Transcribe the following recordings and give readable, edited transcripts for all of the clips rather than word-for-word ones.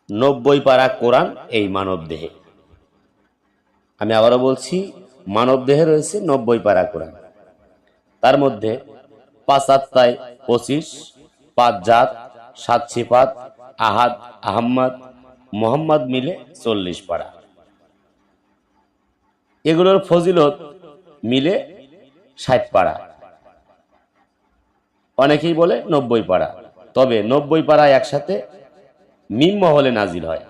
90 পারা কোরআন এই মানব দেহে। আমি আবারও বলছি, মানব দেহে রয়েছে 90 পারা কোরআন। তার মধ্যে 5 আত্মায় 25, 5 জাত, 7 সিফাত, আহাদ, আহম্মদ, মোহাম্মদ মিলে 40 পারা। এগুলোর ফজিলত মিলে 60 পারা। অনেকেই বলে 90 পারা, তবে 90 পারা একসাথে মিম মহলে নাজিল হয়।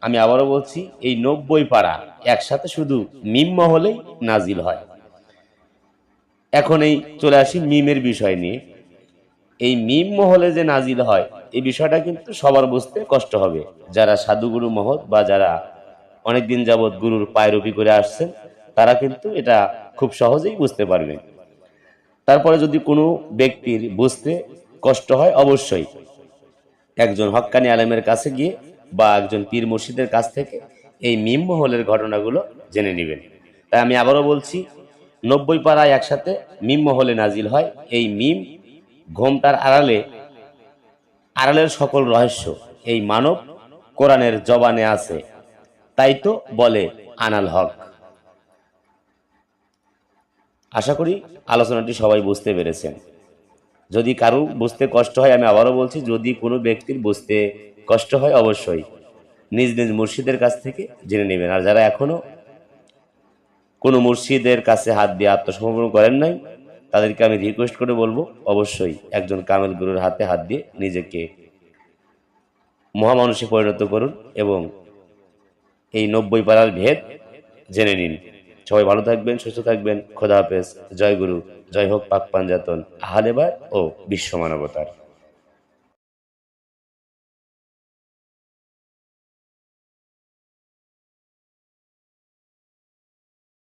আমি আবারও বলছি, এই 90 পারা একসাথে শুধু মিম মহলেই নাজিল হয়। এখন এই চলে আসি মিমের বিষয় নিয়ে। এই মিম মহলে যে নাজিল হয়, এই বিষয়টা কিন্তু সবার বুঝতে কষ্ট হবে। যারা সাধুগুরু মহৎ বা যারা অনেকদিন যাবৎ গুরুর পায়রবি করে আসছেন, তারা কিন্তু এটা খুব সহজেই বুঝতে পারবেন। তারপরে যদি কোনো ব্যক্তির বুঝতে কষ্ট হয়, অবশ্যই একজন হক্কানি আলেমের কাছে গিয়ে বা একজন পীর মুর্শিদের কাছ থেকে এই মিম মহলের ঘটনাগুলো জেনে নেবেন। তাই আমি আবারও বলছি, 90 পারায় একসাথে মিম মহলে নাজিল হয়। এই মিম ঘোমটার আড়ালের সকল রহস্য এই মানব কোরআনের জবানে আছে। তাই তো বলে আনাল হক। আশা করি আলোচনাটি সবাই বুঝতে পেরেছেন। যদি কারো বুঝতে কষ্ট হয়, আমি আবারও বলছি, যদি কোনো ব্যক্তির বুঝতে কষ্ট হয়, অবশ্যই নিজ নিজ মুর্শিদের কাছ থেকে জেনে নেবেন। আর যারা এখনো কোনো মুর্শিদের কাছে হাত দিয়ে আত্মসমর্পণ করেন নাই, তাদেরকে আমি রিকোয়েস্ট করে বলবো, অবশ্যই একজন কামেল গুরুর হাতে হাত দিয়ে নিজেকে মহামানুষে পরিণত করুন এবং এই 90 পারার ভেদ জেনে নিন। সবাই ভালো থাকবেন, সুস্থ থাকবেন। খোদা হাফেজ। জয় গুরু, জয় হোক পাক পাঞ্জাতন, আহলেবার ও বিশ্ব মানবতার।